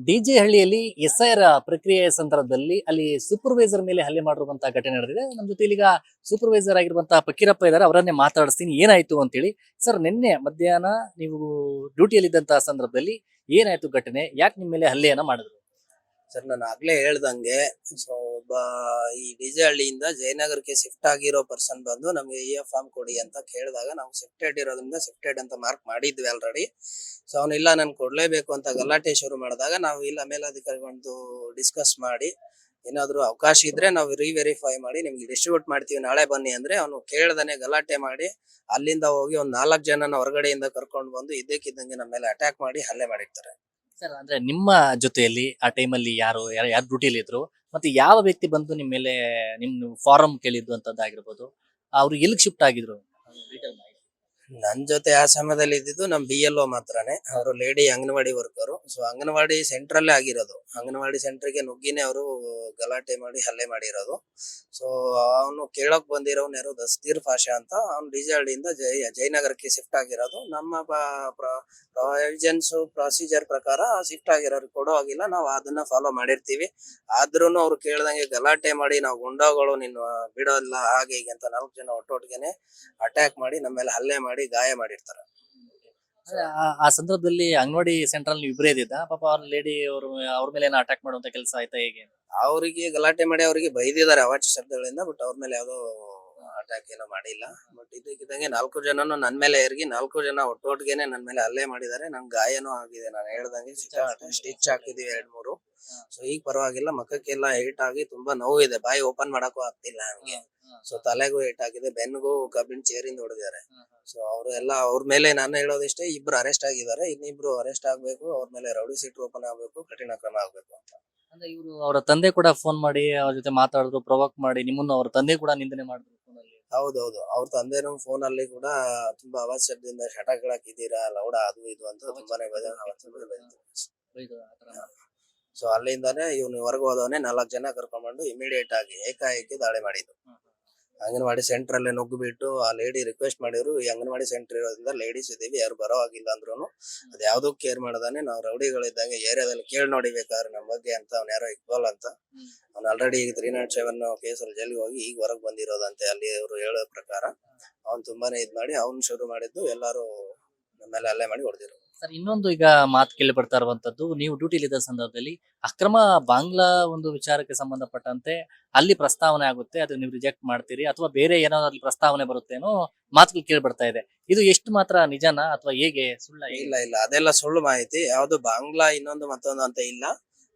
DJ ಹಳ್ಳಿಯಲ್ಲಿ SIR ಪ್ರಕ್ರಿಯೆಯ ಸಂದರ್ಭದಲ್ಲಿ ಅಲ್ಲಿ ಸೂಪರ್ವೈಸರ್ ಮೇಲೆ ಹಲ್ಲೆ ಮಾಡಿರುವಂತಹ ಘಟನೆ ನಡೆದಿದೆ. ನಮ್ಮ ಜೊತೆ ಈಗ ಸೂಪರ್ವೈಸರ್ ಆಗಿರುವಂತಹ ಫಕೀರಪ್ಪ ಇದ್ದಾರೆ, ಅವರನ್ನೇ ಮಾತಾಡಿಸ್ತೀನಿ ಏನಾಯ್ತು ಅಂತೇಳಿ. ಸರ್, ನಿನ್ನೆ ಮಧ್ಯಾಹ್ನ ನೀವು ಡ್ಯೂಟಿಯಲ್ಲಿ ಇದ್ದಂತಹ ಸಂದರ್ಭದಲ್ಲಿ ಏನಾಯ್ತು ಘಟನೆ? ಯಾಕೆ ನಿಮ್ಮ ಮೇಲೆ ಹಲ್ಲೆಯನ್ನ ಮಾಡಿದ್ರು? ಸರ್, ನಾನು ಆಗ್ಲೇ ಹೇಳ್ದಂಗೆ ಒಬ್ಬ ಈ ಡಿಜೆ ಹಳ್ಳಿಯಿಂದ ಜಯನಗರಕ್ಕೆ ಶಿಫ್ಟ್ ಆಗಿರೋ ಪರ್ಸನ್ ಬಂದು ನಮ್ಗೆ ಫಾರ್ಮ್ ಕೊಡಿ ಅಂತ ಕೇಳಿದಾಗ ನಾವು ಶಿಫ್ಟೆಡ್ ಇರೋದ್ರಿಂದ ಶಿಫ್ಟೆಡ್ ಅಂತ ಮಾರ್ಕ್ ಮಾಡಿದ್ವಿ ಆಲ್ರೆಡಿ. ಸೊ ಇಲ್ಲ ನನ್ ಕೊಡ್ಲೇಬೇಕು ಅಂತ ಗಲಾಟೆ ಶುರು ಮಾಡಿದಾಗ ನಾವು ಇಲ್ಲ ಮೇಲಾಧಿಕಾರಿಗಳಂದು ಡಿಸ್ಕಸ್ ಮಾಡಿ ಏನಾದ್ರು ಅವಕಾಶ ಇದ್ರೆ ನಾವು ರಿವೆರಿಫೈ ಮಾಡಿ ನಿಮ್ಗೆ ಡಿಸ್ಟ್ರಿಬ್ಯೂಟ್ ಮಾಡ್ತೀವಿ, ನಾಳೆ ಬನ್ನಿ ಅಂದ್ರೆ ಅವನು ಕೇಳ್ದಾನೆ ಗಲಾಟೆ ಮಾಡಿ ಅಲ್ಲಿಂದ ಹೋಗಿ ಒಂದ್ 4 ಜನನ ಹೊರಗಡೆಯಿಂದ ಕರ್ಕೊಂಡು ಬಂದು ಇದ್ದಕ್ಕಿದ್ದಂಗೆ ನಮ್ಮ ಮೇಲೆ ಅಟ್ಯಾಕ್ ಮಾಡಿ ಹಲ್ಲೆ ಮಾಡಿರ್ತಾರೆ. ಸರ್, ಅಂದ್ರೆ ನಿಮ್ಮ ಜೊತೆಯಲ್ಲಿ ಆ ಟೈಮಲ್ಲಿ ಯಾರು ಡ್ಯೂಟಿಯಲ್ಲಿ ಇದ್ರು, ಮತ್ತೆ ಯಾವ ವ್ಯಕ್ತಿ ಬಂದು ನಿಮ್ಮ ಮೇಲೆ ನಿಮ್ ಫಾರಂ ಕೇಳಿದ್ದು ಅಂತದ್ದಾಗಿರ್ಬೋದು, ಅವ್ರು ಎಲ್ಲಿಗೆ ಶಿಫ್ಟ್ ಆಗಿದ್ರು? ನನ್ ಜೊತೆ ಆ ಸಮಯದಲ್ಲಿ ಇದ್ದಿದ್ದು ನಮ್ BLO ಮಾತ್ರನೇ. ಅವರು ಲೇಡಿ ಅಂಗನವಾಡಿ ವರ್ಕರು. ಸೊ ಅಂಗನವಾಡಿ ಸೆಂಟ್ರಲ್ಲೇ ಆಗಿರೋದು. ಅಂಗನವಾಡಿ ಸೆಂಟರ್ಗೆ ನುಗ್ಗಿನೇ ಅವರು ಗಲಾಟೆ ಮಾಡಿ ಹಲ್ಲೆ ಮಾಡಿರೋದು. ಸೊ ಅವನು ಕೇಳಕ್ ಬಂದಿರೋನ್ ಯಾರು ದಸ್ತಗೀರ್ ಪಾಷಾ ಅಂತ, ಅವ್ನು ಡಿಜೆ ಹಳ್ಳಿಯಿಂದ ಜಯನಗರಕ್ಕೆ ಶಿಫ್ಟ್ ಆಗಿರೋದು. ನಮ್ಮ ಪ್ರೊಸೀಜರ್ ಪ್ರಕಾರ ಶಿಫ್ಟ್ ಆಗಿರೋರು ಕೊಡೋ ಆಗಿಲ್ಲ, ನಾವು ಅದನ್ನ ಫಾಲೋ ಮಾಡಿರ್ತೀವಿ. ಆದ್ರೂನು ಅವ್ರು ಕೇಳ್ದಂಗೆ ಗಲಾಟೆ ಮಾಡಿ ನಾವು ಗುಂಡಾಗಳು ನಿನ್ನ ಬಿಡೋಲ್ಲ ಹಾಗೆ ಹೀಗೆ ಅಂತ 4 ಜನ ಒಟ್ಟೊಟ್ಟಿಗೆನೆ ಅಟ್ಯಾಕ್ ಮಾಡಿ ನಮ್ಮ ಮೇಲೆ ಹಲ್ಲೆ ಮಾಡಿ ಗಾಯ ಮಾಡಿರ್ತಾರೆ. ಆ ಸಂದರ್ಭದಲ್ಲಿ ಅಂಗನವಾಡಿ ಸೆಂಟ್ರಲ್ ನೀವು ಇಬ್ಬರೇ ಇದ್ದಿದ್ದ? ಪಾಪ ಅವ್ರ ಲೇಡಿ ಅವ್ರ ಮೇಲೆ ಅಟ್ಯಾಕ್ ಮಾಡುವಂತ ಕೆಲಸ ಆಯ್ತಾ ಹೇಗೆ? ಅವರಿಗೆ ಗಲಾಟೆ ಮಾಡಿ ಅವರಿಗೆ ಬೈದಿದ್ದಾರೆ ಅವಾಚ್ಯ ಶಬ್ದಗಳಿಂದ, ಬಟ್ ಅವ್ರ ಮೇಲೆ ಯಾವ್ದೋ ಅಟ್ಯಾಕ್ ಏನೋ ಮಾಡಿಲ್ಲ. ಬಟ್ ಇದಕ್ಕಿದ್ದಂಗೆ 4 ಜನನು ನನ್ ಮೇಲೆ ಎರಗಿ 4 ಜನ ಒಟ್ಟೊಟ್ಟಿಗೆನೆ ನನ್ ಮೇಲೆ ಹಲ್ಲೆ ಮಾಡಿದ್ದಾರೆ. ನಂಗೆ ಗಾಯನೂ ಆಗಿದೆ. ನಾನು ಹೇಳ್ದಂಗೆ ಸ್ಟಿಚ್ ಹಾಕಿದೀವಿ 2-3. ಸೊ ಈಗ ಪರವಾಗಿಲ್ಲ, ಮಖಕ್ಕೆಲ್ಲ ಏಟ್ ಆಗಿ ತುಂಬಾ ನೋವಿದೆ, ಬಾಯಿ ಓಪನ್ ಮಾಡಕ್ಕೂ ಆಗ್ತಿಲ್ಲ ನನ್ಗೆ. ಸೊ ತಲೆಗೂ ಏಟ್ ಆಗಿದೆ, ಬೆನ್ನಿಗೂ ಕಬ್ಬಿಣ ಚೇರಿಂದ ಹೊಡೆದಿದ್ದಾರೆ. ಸೊ ಅವ್ರ ಮೇಲೆ ನಾನು ಹೇಳೋದಿಷ್ಟೇ, ಇಬ್ರು ಅರೆಸ್ಟ್ ಆಗಿದ್ದಾರೆ, ಇನ್ನಿಬ್ರು ಅರೆಸ್ಟ್ ಆಗ್ಬೇಕು, ಅವ್ರ ಮೇಲೆ ರೌಡಿ ಶೀಟ್ ಓಪನ್ ಆಗ್ಬೇಕು, ಕಠಿಣ ಕ್ರಮ ಆಗ್ಬೇಕು ಅಂತ. ಅಂದ್ರೆ ಇವರು ಅವರ ತಂದೆ ಕೂಡ ಫೋನ್ ಮಾಡಿ ಅವ್ರ ಜೊತೆ ಮಾತಾಡಿದ್ರು, ಪ್ರೊವೋಕ್ ಮಾಡಿ ನಿಮ್ಮನ್ನು ಅವ್ರ ತಂದೆ ಕೂಡ ನಿಂದನೆ ಮಾಡಿದ್ರು ಫೋನಲ್ಲಿ. ಹೌದೌದು, ಅವ್ರ ತಂದೆನೂ ಫೋನ್ ಅಲ್ಲಿ ಕೂಡ ತುಂಬಾ ಅವಾಜ್ ಶಬ್ದದಿಂದ ಶಟಗಳು ಹಾಕಿದ್ದೀರಾ ಲೌಡ ಅದು ಇದು ಅಂತ ತುಂಬಾನೇ ಸೊ ಅಲ್ಲಿಂದಾನೆ ಇವ್ನು ಹೊರಗೆ ಹೋದವನೇ 4 ಜನ ಕರ್ಕೊಂಡ್ಬಂದು ಇಮಿಡಿಯೇಟ್ ಆಗಿ ಏಕಾಏಕಿ ದಾಳಿ ಮಾಡಿದ್ದು. ಅಂಗನವಾಡಿ ಸೆಂಟರ್ ಅಲ್ಲೇ ನುಗ್ಗಿಬಿಟ್ಟು ಆ ಲೇಡಿ ರಿಕ್ವೆಸ್ಟ್ ಮಾಡಿದ್ರು, ಈ ಅಂಗನವಾಡಿ ಸೆಂಟರ್ ಇರೋದ್ರಿಂದ ಲೇಡೀಸ್ ಇದೀವಿ, ಯಾರು ಬರೋ ಆಗಿಲ್ಲ ಅಂದ್ರೂ ಅದ್ ಯಾವ್ದು ಕೇರ್ ಮಾಡದಾನೆ ನಾವು ರೌಡಿಗಳಿದ್ದಂಗೆ ಏರಿಯಾದಲ್ಲಿ ಕೇಳಿ ನೋಡಿಬೇಕಾದ್ರೆ ನಮ್ಮ ಬಗ್ಗೆ ಅಂತ ಅವ್ನು ಯಾರೋ ಇಕ್ಬಾಲ್ ಅಂತ, ಅವ್ನು ಆಲ್ರೆಡಿ 307 ಕೇಸಲ್ಲಿ ಜೈಲಿಗೆ ಹೋಗಿ ಈಗ ಹೊರಗೆ ಬಂದಿರೋದಂತೆ. ಅಲ್ಲಿ ಅವರು ಹೇಳೋ ಪ್ರಕಾರ ಅವ್ನು ತುಂಬಾನೇ ಇದ್ ಮಾಡಿ ಅವ್ನು ಶುರು ಮಾಡಿದ್ದು, ಎಲ್ಲಾರು ನಮ್ಮ ಮೇಲೆ ಹಲ್ಲೆ ಮಾಡಿ ಹೊಡೆದಿರು. ಸರ್, ಇನ್ನೊಂದು ಈಗ ಮಾತು ಕೇಳಿ ಬರ್ತಾ ಇರುವಂತದ್ದು, ನೀವು ಡ್ಯೂಟಿಲಿ ಇದ್ದ ಸಂದರ್ಭದಲ್ಲಿ ಅಕ್ರಮ ಬಾಂಗ್ಲಾ ಒಂದು ವಿಚಾರಕ್ಕೆ ಸಂಬಂಧಪಟ್ಟಂತೆ ಅಲ್ಲಿ ಪ್ರಸ್ತಾವನೆ ಆಗುತ್ತೆ, ಅದು ನೀವು ರಿಜೆಕ್ಟ್ ಮಾಡ್ತೀರಿ ಅಥವಾ ಬೇರೆ ಏನಾದ್ರು ಪ್ರಸ್ತಾವನೆ ಬರುತ್ತೇನೋ ಮಾತುಗಳು ಕೇಳಿ ಬರ್ತಾ ಇದೆ. ಇದು ಎಷ್ಟು ಮಾತ್ರ ನಿಜನಾ ಅಥವಾ ಹೇಗೆ ಸುಳ್ಳ? ಇಲ್ಲ, ಅದೆಲ್ಲ ಸುಳ್ಳು ಮಾಹಿತಿ. ಯಾವ್ದು ಬಾಂಗ್ಲಾ ಇನ್ನೊಂದು ಮತ್ತೊಂದು ಅಂತ ಇಲ್ಲ.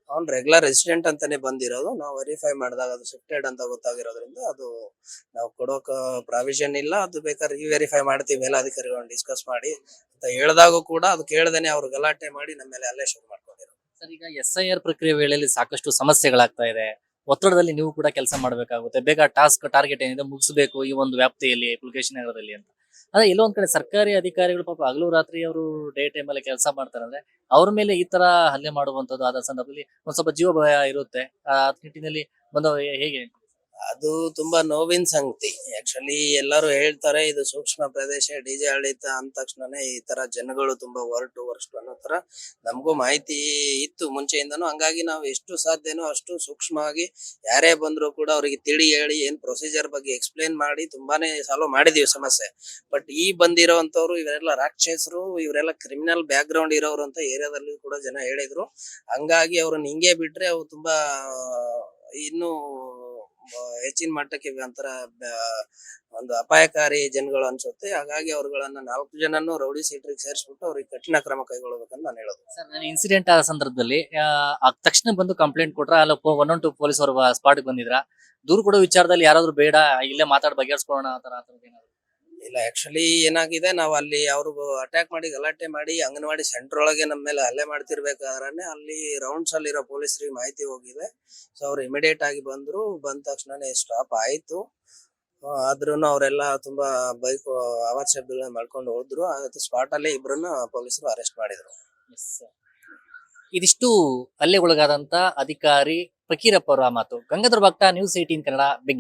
ಅವ್ನ್ ರೆಗ್ಯುಲರ್ ರೆಸಿಡೆಂಟ್ ಅಂತಾನೆ ಬಂದಿರೋದು. ನಾವು ವೆರಿಫೈ ಮಾಡಿದಾಗ ಅದು ಶಿಫ್ಟೆಡ್ ಅಂತ ಗೊತ್ತಾಗಿರೋದ್ರಿಂದ ಅದು ನಾವು ಕೊಡೋಕ ಪ್ರಾವಿಷನ್ ಇಲ್ಲ. ಅದು ಬೇಕಾದ್ರೆ ವೆರಿಫೈ ಮಾಡ್ತೀವಿ ಮೇಲಾಧಿಕಾರಿಗಳನ್ನ ಡಿಸ್ಕಸ್ ಮಾಡಿ ಅಂತ ಹೇಳಿದಾಗೂ ಕೂಡ ಅದು ಕೇಳ್ದೇನೆ ಅವ್ರು ಗಲಾಟೆ ಮಾಡಿ ನಮ್ಮ ಮೇಲೆ ಹಲ್ಲೆ ಶುರು ಮಾಡ್ಕೊಂಡಿರೋ. ಸರ್, ಈಗ SIR ಪ್ರಕ್ರಿಯೆ ವೇಳೆಯಲ್ಲಿ ಸಾಕಷ್ಟು ಸಮಸ್ಯೆಗಳಾಗ್ತಾ ಇದೆ. ಒತ್ತಡದಲ್ಲಿ ನೀವು ಕೂಡ ಕೆಲಸ ಮಾಡಬೇಕಾಗುತ್ತೆ, ಬೇಗ ಟಾರ್ಗೆಟ್ ಏನಿದೆ ಮುಗಿಸಬೇಕು ಈ ಒಂದು ವ್ಯಾಪ್ತಿಯಲ್ಲಿ, ಪುಲಕೇಶಿ ನಗರದಲ್ಲಿ ಅಂತ. ಅದೇ ಎಲ್ಲೋ ಒಂದ್ ಕಡೆ ಸರ್ಕಾರಿ ಅಧಿಕಾರಿಗಳು ಪಾಪ ಹಗಲು ರಾತ್ರಿ ಅವರು ಡೇ ಟೈಮ್ ಅಲ್ಲಿ ಕೆಲಸ ಮಾಡ್ತಾರೆ, ಅಂದ್ರೆ ಅವ್ರ ಮೇಲೆ ಈ ತರ ಹಲ್ಲೆ ಮಾಡುವಂತದ್ದು ಆದ ಸಂದರ್ಭದಲ್ಲಿ ಒಂದ್ ಸ್ವಲ್ಪ ಜೀವ ಭಯ ಇರುತ್ತೆ. ಆ ನಿಟ್ಟಿನಲ್ಲಿ ಬಂದವ ಹೇಗೆ? ಅದು ತುಂಬಾ ನೋವಿನ ಸಂಗತಿ. ಆಕ್ಚುಲಿ ಎಲ್ಲರೂ ಹೇಳ್ತಾರೆ ಇದು ಸೂಕ್ಷ್ಮ ಪ್ರದೇಶ, ಡಿಜೆ ಆಡಳಿತ ಅಂದ ತಕ್ಷಣನೇ ಈ ತರ ಜನಗಳು ತುಂಬಾ ವರ್ಸ್ಟ್ ಅನ್ನೋ ತರ ನಮಗೂ ಮಾಹಿತಿ ಇತ್ತು ಮುಂಚೆಯಿಂದನೂ. ಹಂಗಾಗಿ ನಾವು ಎಷ್ಟು ಸಾಧ್ಯನೋ ಅಷ್ಟು ಸೂಕ್ಷ್ಮವಾಗಿ ಯಾರೇ ಬಂದ್ರು ಕೂಡ ಅವ್ರಿಗೆ ತಿಳಿ ಹೇಳಿ ಏನ್ ಪ್ರೊಸೀಜರ್ ಬಗ್ಗೆ ಎಕ್ಸ್ಪ್ಲೇನ್ ಮಾಡಿ ತುಂಬಾನೇ ಸಾಲ್ವ್ ಮಾಡಿದೀವಿ ಸಮಸ್ಯೆ. ಬಟ್ ಈ ಬಂದಿರೋಂಥವ್ರು ಇವರೆಲ್ಲ ರಾಕ್ಷಸರು, ಇವರೆಲ್ಲ ಕ್ರಿಮಿನಲ್ ಬ್ಯಾಕ್ ಗ್ರೌಂಡ್ ಇರೋರು ಅಂತ ಏರಿಯಾದಲ್ಲಿ ಕೂಡ ಜನ ಹೇಳಿದ್ರು. ಹಂಗಾಗಿ ಅವ್ರನ್ನ ಹಿಂಗೆ ಬಿಟ್ರೆ ಅವ್ರು ತುಂಬಾ ಇನ್ನು ಹೆಚ್ಚಿನ ಮಟ್ಟಕ್ಕೆ ಒಂಥರ ಒಂದು ಅಪಾಯಕಾರಿ ಜನಗಳು ಅನ್ಸುತ್ತೆ. ಹಾಗಾಗಿ ಅವ್ರುಗಳನ್ನ 4 ಜನನು ರೌಡಿ ಶೀಟ್ರಿಗೆ ಸೇರಿಸ್ಬಿಟ್ಟು ಅವ್ರಿಗೆ ಕಠಿಣ ಕ್ರಮ ಕೈಗೊಳ್ಳಬೇಕಂತ ನಾನು ಹೇಳೋದು. ಸರ್, ನಾನು ಇನ್ಸಿಡೆಂಟ್ ಆದ ಸಂದರ್ಭದಲ್ಲಿ ತಕ್ಷಣ ಬಂದು ಕಂಪ್ಲೇಂಟ್ ಕೊಟ್ರ ಅಲ್ಲ 112 ಪೊಲೀಸ್ ಅವರು ಸ್ಪಾಟ್ ಬಂದಿದ್ರ? ದೂರು ಕೊಡೋ ವಿಚಾರದಲ್ಲಿ ಯಾರಾದ್ರೂ ಬೇಡ ಇಲ್ಲೇ ಮಾತಾಡಿ ಬಗೆಹರಿಸ್ಕೊಳ್ಳೋಣ ಆ ತರ ಏನಾದ್ರು? ಇಲ್ಲ, ಆಕ್ಚುಲಿ ಏನಾಗಿದೆ, ನಾವು ಅಲ್ಲಿ ಅವ್ರಿಗೂ ಅಟ್ಯಾಕ್ ಮಾಡಿ ಗಲಾಟೆ ಮಾಡಿ ಅಂಗನವಾಡಿ ಸೆಂಟರ್ ಒಳಗೆ ನಮ್ಮ ಮೇಲೆ ಹಲ್ಲೆ ಮಾಡ್ತಿರ್ಬೇಕಾದ್ರೆ ಅಲ್ಲಿ ರೌಂಡ್ಸ್ ಅಲ್ಲಿರೋ ಪೊಲೀಸರಿಗೆ ಮಾಹಿತಿ ಹೋಗಿದೆ. ಸೊ ಅವ್ರು ಇಮಿಡಿಯೇಟ್ ಆಗಿ ಬಂದ್ರು. ಬಂದ ತಕ್ಷಣನೇ ಸ್ಟಾಪ್ ಆಯ್ತು. ಆದ್ರೂ ಅವರೆಲ್ಲ ತುಂಬಾ ಬೈಕ್ ಅವಾಜ್ ಶಬ್ದಗಳನ್ನ ಮಾಡ್ಕೊಂಡು ಹೋದ್ರು. ಸ್ಪಾಟ್ ಅಲ್ಲೇ ಇಬ್ರನ್ನ ಪೊಲೀಸರು ಅರೆಸ್ಟ್ ಮಾಡಿದ್ರು. ಇದಿಷ್ಟು ಹಲ್ಲೆಗೊಳಗಾದಂತ ಅಧಿಕಾರಿ ಫಕೀರಪ್ಪ ಅವರ ಮಾತು. ಗಂಗಾಧರ್ ಭಕ್ತ, News 18 ಕನ್ನಡ, ಬೆಂಗಳೂರು.